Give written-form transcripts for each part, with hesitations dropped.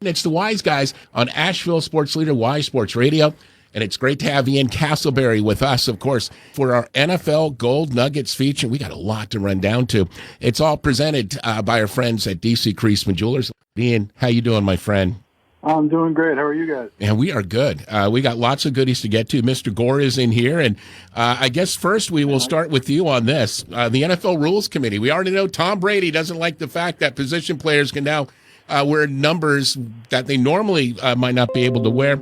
It's the Wise Guys on Asheville Sports Leader, Wise Sports Radio. And it's great to have Ian Castleberry with us, of course, for our NFL Gold Nuggets feature. We got a lot to run down to. It's all presented by our friends at DC Creasman Jewelers. Ian, how you doing, my friend? I'm doing great. How are you guys? And we are good. We got lots of goodies to get to. Mr. Gore is in here. And I guess first we will start with you on this. The NFL Rules Committee. We already know Tom Brady doesn't like the fact that position players can now wear numbers that they normally might not be able to wear.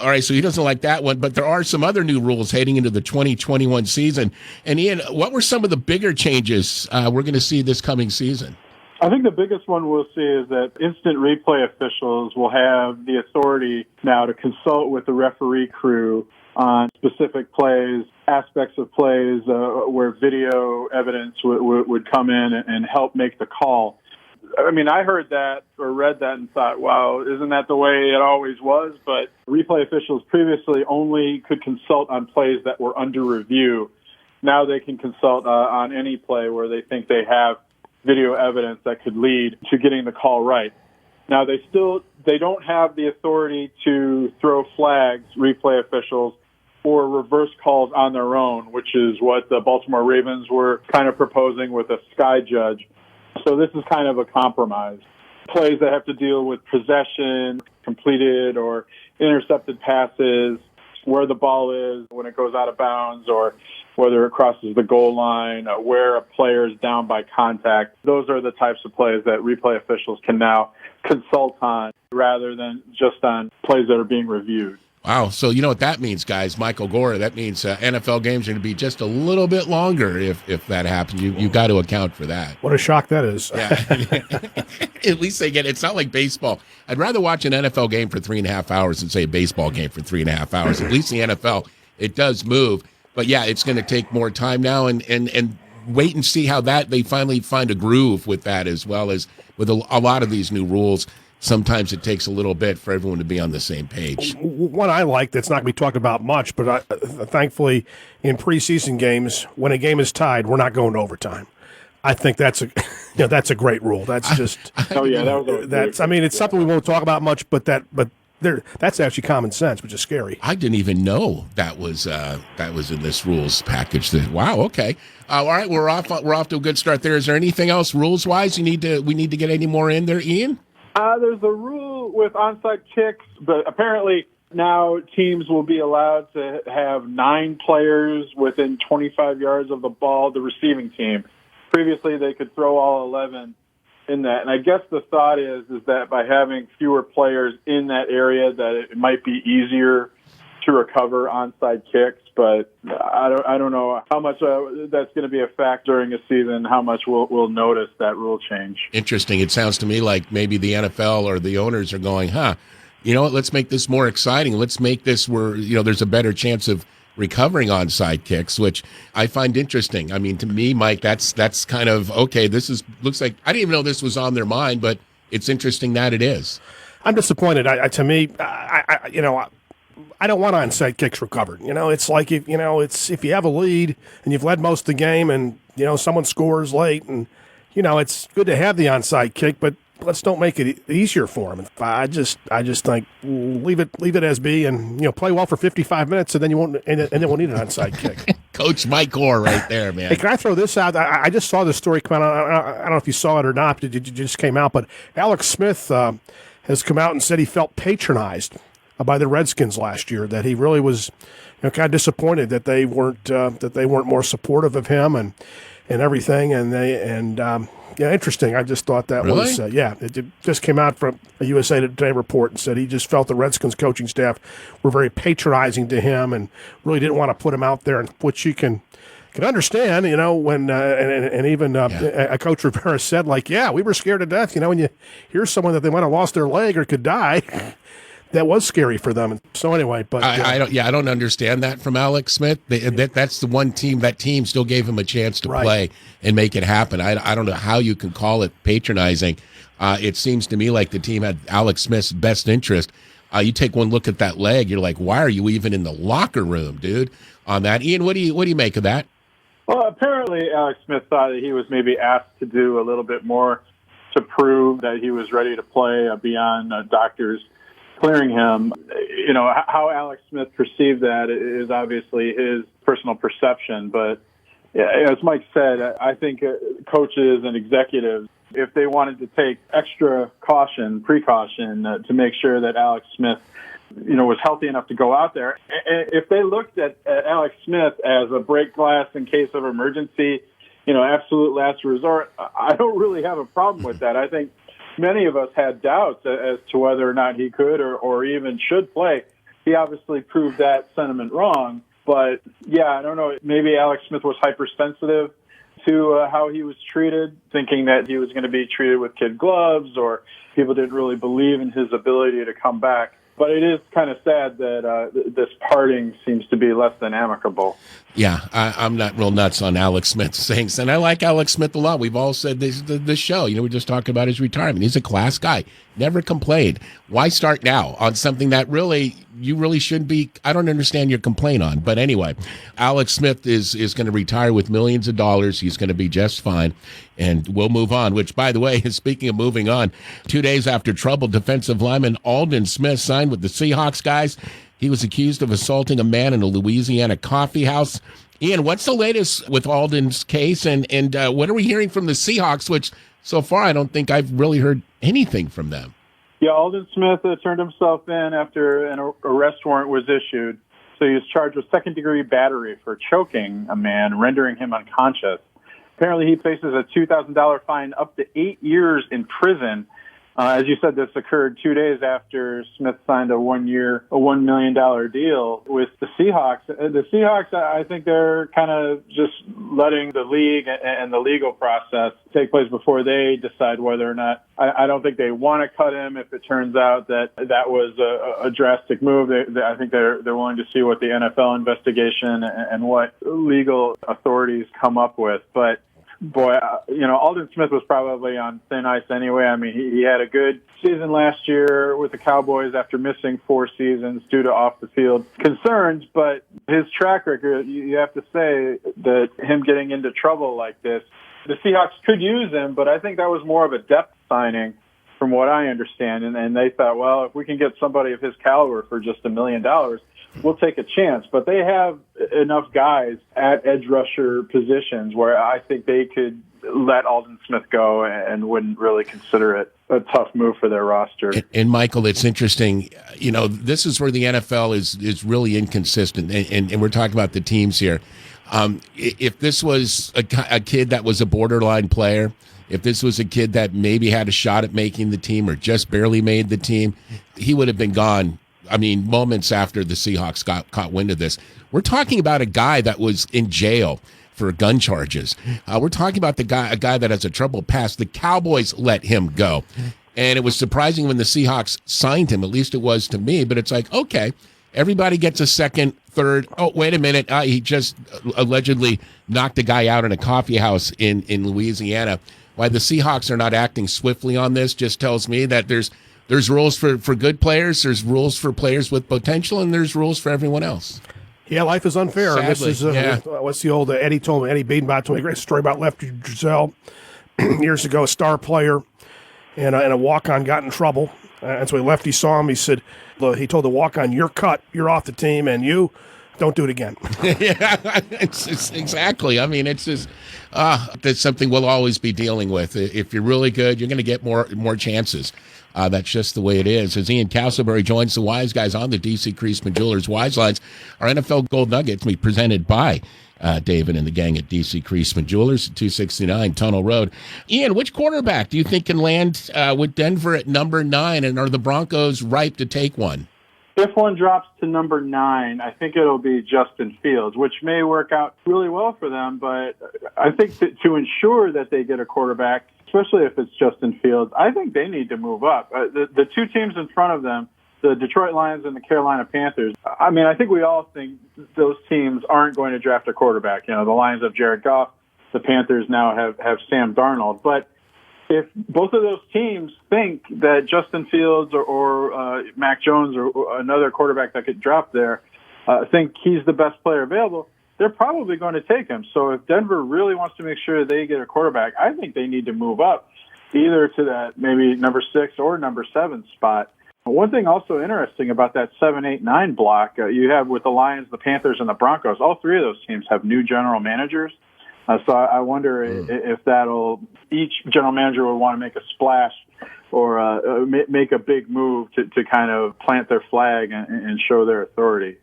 All right, so he doesn't like that one. But there are some other new rules heading into the 2021 season. And Ian, what were some of the bigger changes we're going to see this coming season? I think the biggest one we'll see is that instant replay officials will have the authority now to consult with the referee crew on specific plays, aspects of plays where video evidence would come in and help make the call. I mean, I heard that or read that and thought, wow, isn't that the way it always was? But replay officials previously only could consult on plays that were under review. Now they can consult on any play where they think they have video evidence that could lead to getting the call right. Now, they don't have the authority to throw flags, replay officials, or reverse calls on their own, which is what the Baltimore Ravens were kind of proposing with a sky judge. So this is kind of a compromise. Plays that have to deal with possession, completed or intercepted passes, where the ball is when it goes out of bounds, or whether it crosses the goal line, where a player is down by contact. Those are the types of plays that replay officials can now consult on rather than just on plays that are being reviewed. Wow. So you know what that means, guys. Michael Gore, that means NFL games are going to be just a little bit longer if that happens. You got to account for that. What a shock that is. Yeah. At least they get it. It's not like baseball. I'd rather watch an NFL game for 3.5 hours than, say, a baseball game for 3.5 hours. At least the NFL, it does move. But, yeah, it's going to take more time now and wait and see how they finally find a groove with that, as well as with a lot of these new rules. Sometimes it takes a little bit for everyone to be on the same page. One I like that's not going to be talked about much, but thankfully in preseason games, when a game is tied, we're not going to overtime. I think that's a great rule. That's just it's something we won't talk about much, but that's actually common sense, which is scary. I didn't even know that was in this rules package. Wow. Okay. All right. We're off to a good start there. Is there anything else rules wise we need to get any more in there, Ian? There's a rule with onside kicks, but apparently now teams will be allowed to have 9 players within 25 yards of the ball, the receiving team. Previously, they could throw all 11 in that. And I guess the thought is that by having fewer players in that area, that it might be easier to recover onside kicks. But I don't know how much that's going to be a fact during a season, how much we'll notice that rule change. Interesting. It sounds to me like maybe the NFL or the owners are going, you know what, let's make this more exciting. Let's make this where, there's a better chance of recovering onside kicks, which I find interesting. I mean, to me, Mike, that's kind of, okay, looks like, I didn't even know this was on their mind, but it's interesting that it is. I'm disappointed. To me, I don't want onside kicks recovered. It's like if you have a lead and you've led most of the game and someone scores late and it's good to have the onside kick, but let's don't make it easier for them. I just think leave it as be and play well for 55 minutes and then you won't need an onside kick. Coach Mike Gore right there, man. Hey, can I throw this out? I just saw this story come out. I don't know if you saw it or not. It just came out, but Alex Smith has come out and said he felt patronized by the Redskins last year, that he really was kind of disappointed that they weren't more supportive of him and everything. Interesting. I just thought that was it just came out from a USA Today report and said he just felt the Redskins coaching staff were very patronizing to him and really didn't want to put him out there, which you can understand, when and even a Coach Rivera said, we were scared to death, when you hear someone that they might have lost their leg or could die. That was scary for them. So anyway, but I don't understand that from Alex Smith. That's the one team. That team still gave him a chance to play and make it happen. I don't know how you can call it patronizing. It seems to me like the team had Alex Smith's best interest. You take one look at that leg, you're like, why are you even in the locker room, dude? On that, Ian, what do you make of that? Well, apparently Alex Smith thought that he was maybe asked to do a little bit more to prove that he was ready to play beyond doctors clearing him. You know, how Alex Smith perceived that is obviously his personal perception. But as Mike said, I think coaches and executives, if they wanted to take extra precaution to make sure that Alex Smith, you know, was healthy enough to go out there, if they looked at Alex Smith as a break glass in case of emergency, you know, absolute last resort, I don't really have a problem with that. I think many of us had doubts as to whether or not he could or even should play. He obviously proved that sentiment wrong. But, yeah, I don't know. Maybe Alex Smith was hypersensitive to how he was treated, thinking that he was going to be treated with kid gloves, or people didn't really believe in his ability to come back. But it is kind of sad that this parting seems to be less than amicable. Yeah, I'm not real nuts on Alex Smith's things, and I like Alex Smith a lot. We've all said this show. You know, we're just talking about his retirement. He's a class guy. Never complained. Why start now on something that you really shouldn't be? I don't understand your complaint on. But anyway, Alex Smith is going to retire with millions of dollars. He's going to be just fine, and we'll move on. Which, by the way, speaking of moving on, 2 days after troubled defensive lineman Aldon Smith signed with the Seahawks, guys, he was accused of assaulting a man in a Louisiana coffee house. Ian, what's the latest with Aldon's case, and what are we hearing from the Seahawks, which so far I don't think I've really heard anything from them? Yeah, Aldon Smith turned himself in after an arrest warrant was issued. So he was charged with second-degree battery for choking a man, rendering him unconscious. Apparently he faces a $2,000 fine, up to 8 years in prison. As you said, this occurred 2 days after Smith signed a $1 million deal with the Seahawks. The Seahawks, I think they're kind of just letting the league and the legal process take place before they decide whether or not. I don't think they want to cut him if it turns out that was a drastic move. I think they're willing to see what the NFL investigation and what legal authorities come up with. But boy, you know, Aldon Smith was probably on thin ice anyway. I mean, he had a good season last year with the Cowboys after missing 4 seasons due to off-the-field concerns. But his track record, you have to say that him getting into trouble like this, the Seahawks could use him, but I think that was more of a depth signing from what I understand. And they thought, well, if we can get somebody of his caliber for just $1 million, we'll take a chance. But they have enough guys at edge rusher positions where I think they could let Aldon Smith go and wouldn't really consider it a tough move for their roster. And Michael, it's interesting. You know, this is where the NFL is really inconsistent, and we're talking about the teams here. If this was a kid that was a borderline player, if this was a kid that maybe had a shot at making the team or just barely made the team, he would have been gone. I mean, moments after the Seahawks caught wind of this. We're talking about a guy that was in jail for gun charges. We're talking about a guy that has a troubled past. The Cowboys let him go. And it was surprising when the Seahawks signed him, at least it was to me. But it's like, okay, everybody gets a second, third. Oh, wait a minute. He just allegedly knocked a guy out in a coffee house in Louisiana. Why the Seahawks are not acting swiftly on this just tells me that there's rules for good players, there's rules for players with potential, and there's rules for everyone else. Yeah, life is unfair. Sadly, This is what's the old Eddie Bedenbaugh told me a great story about Lefty Driesell years ago, a star player, and a walk-on got in trouble. And so Lefty saw him. He he told the walk-on, "You're cut. You're off the team, and you don't do it again." Yeah, it's exactly. I mean, it's just that's something we'll always be dealing with. If you're really good, you're going to get more chances. That's just the way it is. As Ian Castleberry joins the Wise Guys on the DC Creasman Jewelers Wise Lines, our NFL Gold Nuggets will be presented by David and the gang at DC Creasman Jewelers, 269 Tunnel Road. Ian, which quarterback do you think can land with Denver at number 9, and are the Broncos ripe to take one? If one drops to number 9, I think it'll be Justin Fields, which may work out really well for them. But I think that to ensure that they get a quarterback, especially if it's Justin Fields, I think they need to move up. The two teams in front of them, the Detroit Lions and the Carolina Panthers, I mean, I think we all think those teams aren't going to draft a quarterback. You know, the Lions have Jared Goff, the Panthers now have Sam Darnold. But if both of those teams think that Justin Fields or Mac Jones or another quarterback that could drop there think he's the best player available, they're probably going to take him. So if Denver really wants to make sure they get a quarterback, I think they need to move up. either to that maybe number 6 or number 7 spot. One thing also interesting about that 7, 8, 9 block, you have with the Lions, the Panthers, and the Broncos, all three of those teams have new general managers. So I wonder if each general manager would want to make a splash or make a big move to kind of plant their flag and show their authority.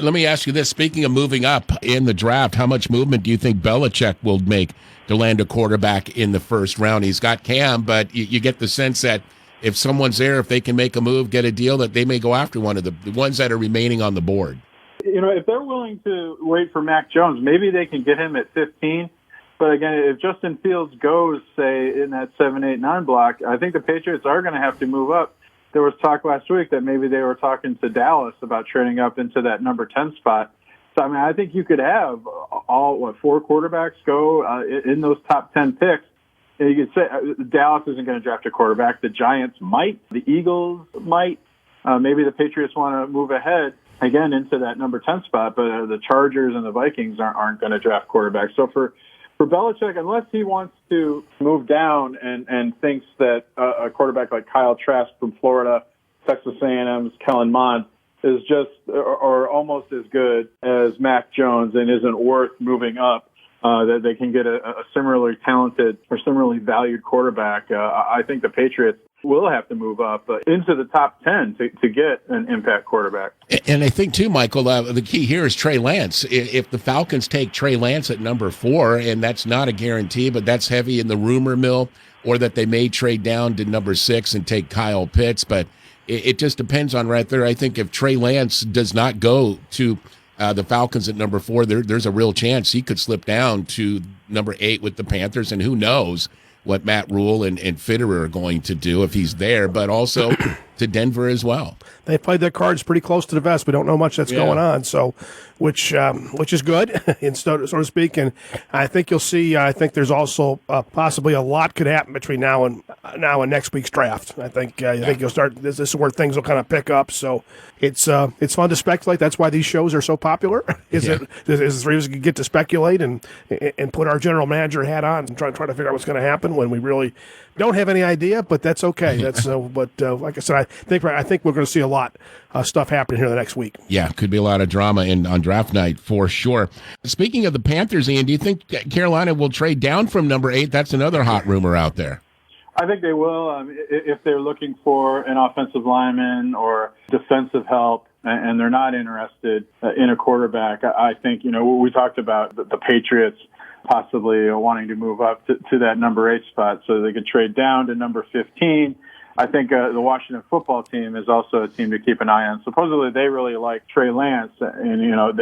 Let me ask you this. Speaking of moving up in the draft, how much movement do you think Belichick will make to land a quarterback in the first round? He's got Cam, but you get the sense that if someone's there, if they can make a move, get a deal, that they may go after one of the ones that are remaining on the board. If they're willing to wait for Mac Jones, maybe they can get him at 15. But again, if Justin Fields goes, say, in that 7, 8, 9 block, I think the Patriots are going to have to move up. There was talk last week that maybe they were talking to Dallas about trading up into that number 10 spot. So, I think you could have all 4 quarterbacks go in those top 10 picks. And you could say Dallas isn't going to draft a quarterback. The Giants might. The Eagles might. Maybe the Patriots want to move ahead again into that number 10 spot, but the Chargers and the Vikings aren't going to draft quarterbacks. So for Belichick, unless he wants to move down and thinks that a quarterback like Kyle Trask from Florida, Texas A&M's Kellen Mond is just or almost as good as Mac Jones and isn't worth moving up, that they can get a similarly talented or similarly valued quarterback, I think the Patriots will have to move up into the top 10 to get an impact quarterback. And I think, too, Michael, the key here is Trey Lance. If the Falcons take Trey Lance at number 4, and that's not a guarantee, but that's heavy in the rumor mill, or that they may trade down to number 6 and take Kyle Pitts. But it just depends on right there. I think if Trey Lance does not go to the Falcons at number 4, there's a real chance he could slip down to number 8 with the Panthers, and who knows what Matt Rule and Fitterer are going to do if he's there, but also to Denver as well. They played their cards pretty close to the vest. We don't know much that's going on, so which is good, so to speak. And I think you'll see. I think there's also possibly a lot could happen between now and next week's draft. I think you'll start. This is where things will kind of pick up. So it's fun to speculate. That's why these shows are so popular. Is the three of us can get to speculate and put our general manager hat on and try to figure out what's going to happen when we really don't have any idea. But that's okay. That's but like I said, I think we're going to see a lot of stuff happening here the next week. Yeah, could be a lot of drama on draft night for sure. Speaking of the Panthers, Ian, do you think Carolina will trade down from number 8? That's another hot rumor out there. I think they will. If they're looking for an offensive lineman or defensive help, and they're not interested in a quarterback, I think, we talked about the Patriots possibly wanting to move up to that number 8 spot so they could trade down to number 15. I think the Washington football team is also a team to keep an eye on. Supposedly they really like Trey Lance, and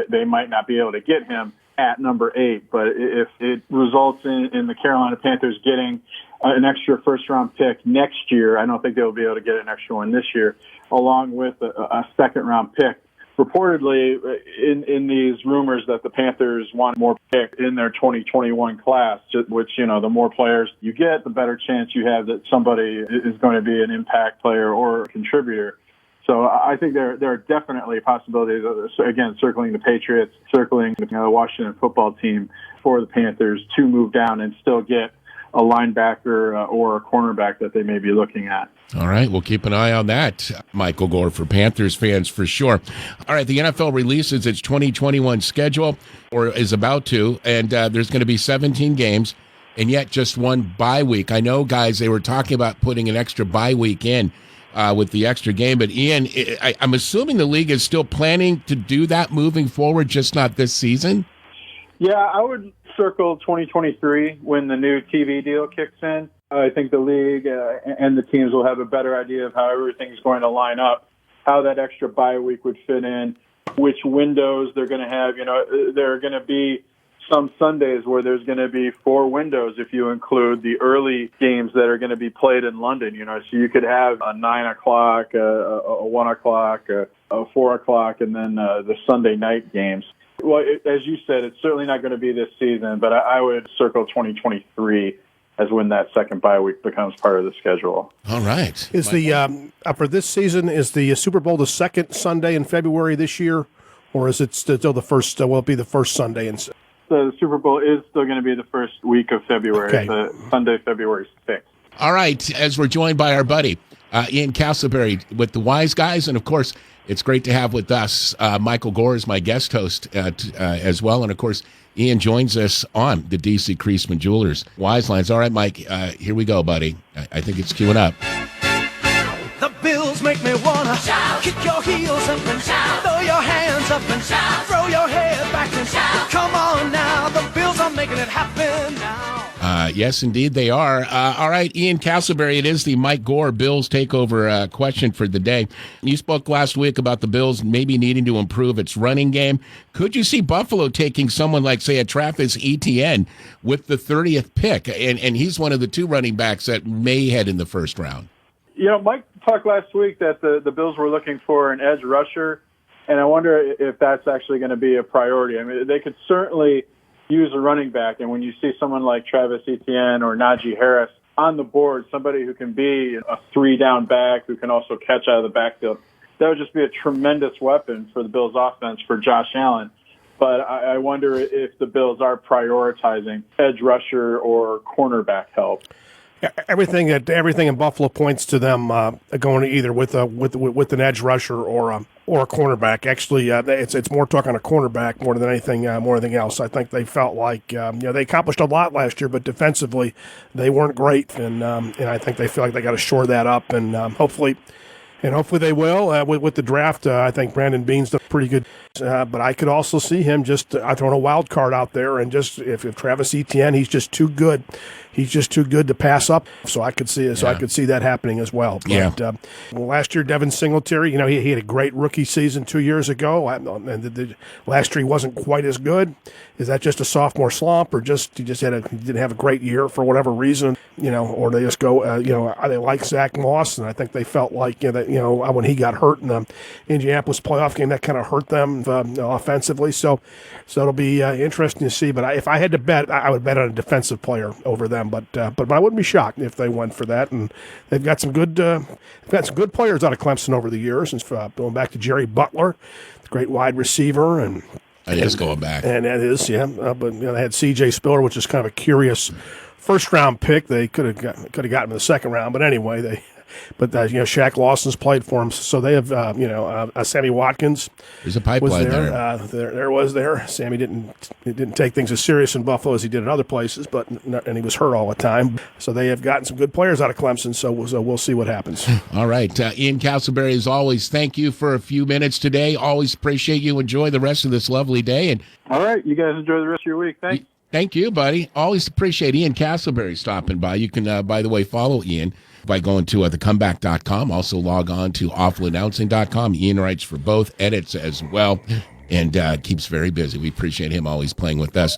they might not be able to get him at number 8. But if it results in the Carolina Panthers getting an extra first-round pick next year, I don't think they'll be able to get an extra one this year, along with a second-round pick. Reportedly, in these rumors that the Panthers want more pick in their 2021 class, which, the more players you get, the better chance you have that somebody is going to be an impact player or a contributor. So I think there are definitely possibilities, again, circling the Patriots, circling the Washington football team for the Panthers to move down and still get a linebacker or a cornerback that they may be looking at. All right, we'll keep an eye on that, Michael Gore, for Panthers fans for sure. All right, the NFL releases its 2021 schedule, or is about to, and there's going to be 17 games, and yet just one bye week. I know, guys, they were talking about putting an extra bye week in with the extra game, but Ian, I'm assuming the league is still planning to do that moving forward, just not this season? Yeah, I would circle 2023 when the new TV deal kicks in. I think the league and the teams will have a better idea of how everything's going to line up, how that extra bye week would fit in, which windows they're going to have. There are going to be some Sundays where there's going to be 4 windows if you include the early games that are going to be played in London. So you could have a 9 o'clock, a 1 o'clock, a 4 o'clock, and then the Sunday night games. Well, as you said, it's certainly not going to be this season, but I would circle 2023 as when that second bye week becomes part of the schedule. All right. Is the for this season, is the Super Bowl the second Sunday in February this year, or is it still the first? Will it be the first Sunday? The Super Bowl is still going to be the first week of February, Sunday, February 6th. All right, as we're joined by our buddy, Ian Castleberry with the Wise Guys, and of course, it's great to have with us Michael Gore is my guest host as well, and of course, Ian joins us on the D.C. Creasman Jewelers Wise Lines. All right, Mike, here we go, buddy. I think it's queuing up. The Bills make me wanna shout, kick your heels up and shout, throw your hands up and shout, throw your head back and shout. Come on now, the Bills are making it happen now. Yes, indeed they are. All right, Ian Castleberry, it is the Mike Gore Bills takeover question for the day. You spoke last week about the Bills maybe needing to improve its running game. Could you see Buffalo taking someone like, say, a Travis Etienne with the 30th pick? And he's one of the two running backs that may head in the first round. You know, Mike talked last week that the Bills were looking for an edge rusher, and I wonder if that's actually going to be a priority. I mean, they could certainly use a running back, and when you see someone like Travis Etienne or Najee Harris on the board, somebody who can be a three-down back, who can also catch out of the backfield, that would just be a tremendous weapon for the Bills' offense for Josh Allen. But I wonder if the Bills are prioritizing edge rusher or cornerback help. Everything in Buffalo points to them going either with an edge rusher or a cornerback. Actually, it's more talking a cornerback more than anything else. I think they felt like they accomplished a lot last year, but defensively they weren't great, and I think they feel like they got to shore that up, and hopefully they will with the draft. I think Brandon Beane's done pretty good, but I could also see him just throwing a wild card out there, and just if Travis Etienne, he's just too good. He's just too good to pass up. So I could see it. So I could see that happening as well. But, last year, Devin Singletary, he had a great rookie season 2 years ago, and last year he wasn't quite as good. Is that just a sophomore slump, or he didn't have a great year for whatever reason? Or they just go, they like Zach Moss, and I think they felt like when he got hurt in the Indianapolis playoff game, that kind of hurt them offensively. So it'll be interesting to see. But if I had to bet, I would bet on a defensive player over them. But I wouldn't be shocked if they went for that. And they've got some good players out of Clemson over the years, and going back to Jerry Butler, the great wide receiver, and it is going back, and that is but they had C.J. Spiller, which is kind of a curious first round pick. They could have got him in the second round, but anyway Shaq Lawson's played for him, so they have Sammy Watkins. There's a pipeline there. There was Sammy didn't take things as serious in Buffalo as he did in other places, and he was hurt all the time. So they have gotten some good players out of Clemson. So we'll see what happens. All right, Ian Castleberry, as always, thank you for a few minutes today. Always appreciate you. Enjoy the rest of this lovely day. And all right, you guys enjoy the rest of your week. Thanks. Thank you, buddy. Always appreciate Ian Castleberry stopping by. You can, by the way, follow Ian by going to thecomeback.com. Also log on to awfulannouncing.com. Ian writes for both, edits as well, and keeps very busy. We appreciate him always playing with us.